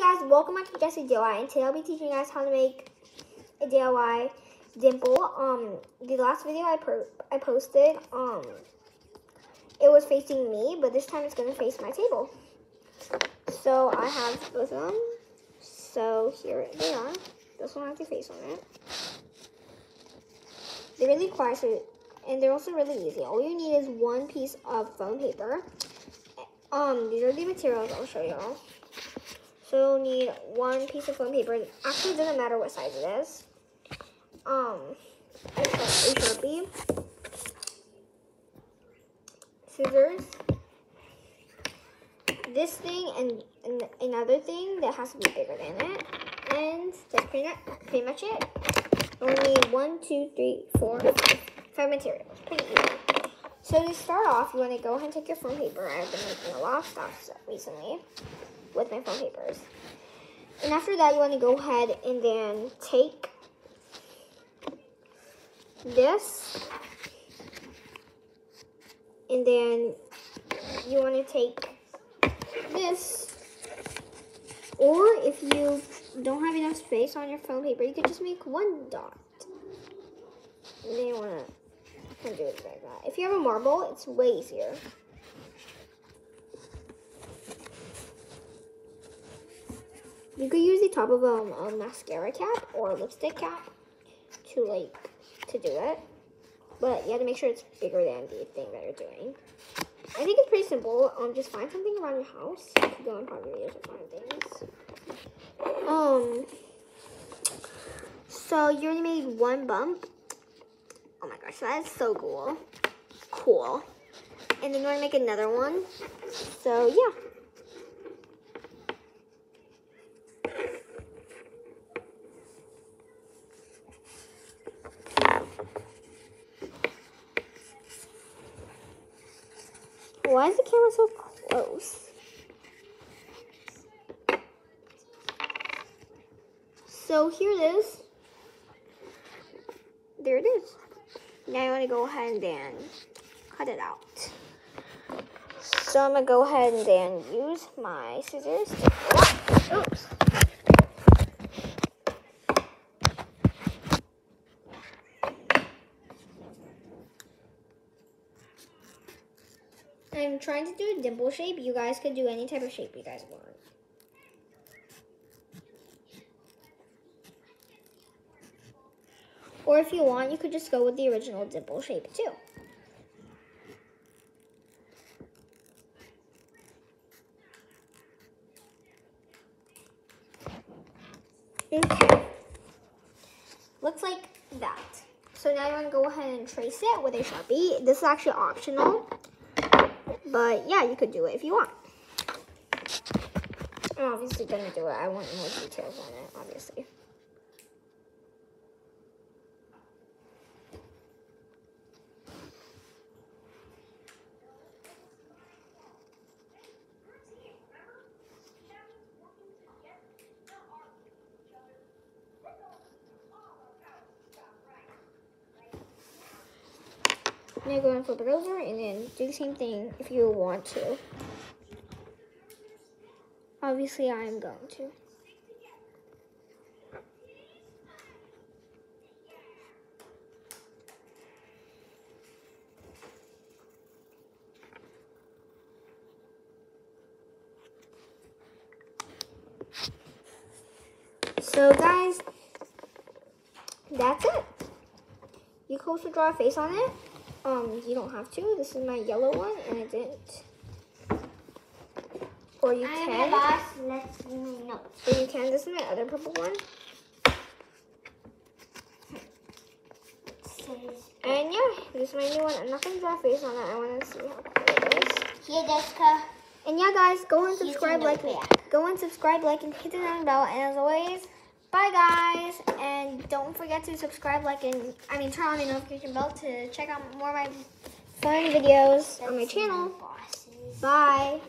Hi guys, welcome back to Jesse DIY, and today I'll be teaching you guys how to make a DIY dimple. The last video I posted, it was facing me, but this time it's gonna face my table. So I have both of them. So here they are. This one has the face on it. They're really quiet, and they're also really easy. All you need is one piece of foam paper. These are the materials I'll show y'all. So you'll need one piece of foam paper. Actually, it doesn't matter what size it is. A Sharpie, scissors, this thing, and another thing that has to be bigger than it. And that's pretty much it. You'll need 1, 2, 3, 4, 5 materials. Pretty easy. So to start off, you want to go ahead and take your foam paper. I've been making a lot of stuff recently with my foam papers. And after that, you want to go ahead and then take this. And then you want to take this. Or if you don't have enough space on your foam paper, you could just make one dot. And then you want to do it like that. If you have a marble, it's way easier. You could use the top of a mascara cap or a lipstick cap to do it, but you have to make sure it's bigger than the thing that you're doing. I think it's pretty simple. Just find something around your house. You can go on part videos to find things. So you already made one bump. Oh my gosh, that is so cool. Cool. And then you want to make another one. So yeah. Why is the camera so close? So here it is. There it is. Now you want to go ahead and then cut it out. So I'm going to go ahead and then use my scissors. Oops. I'm trying to do a dimple shape. You guys could do any type of shape you guys want. Or if you want, you could just go with the original dimple shape too. Okay. Looks like that. So now you want to go ahead and trace it with a Sharpie. This is actually optional. But yeah, you could do it if you want. I'm obviously going to do it. I want more details on it, obviously. Now go and flip it over and then do the same thing if you want to. Obviously, I am going to. So guys, that's it. You could also draw a face on it. You don't have to. This is my yellow one, and I didn't. Or you can. I'm the boss. Let's do my notes. Or you can. This is my other purple one. And yeah, this is my new one. I'm not gonna draw a face on it. I want to see how cool it is. Here, Jessica. And yeah, guys, go and subscribe, like, and hit the bell. And as always, bye guys, and don't forget to subscribe, turn on the notification bell to check out more of my fun videos on my channel. Bye.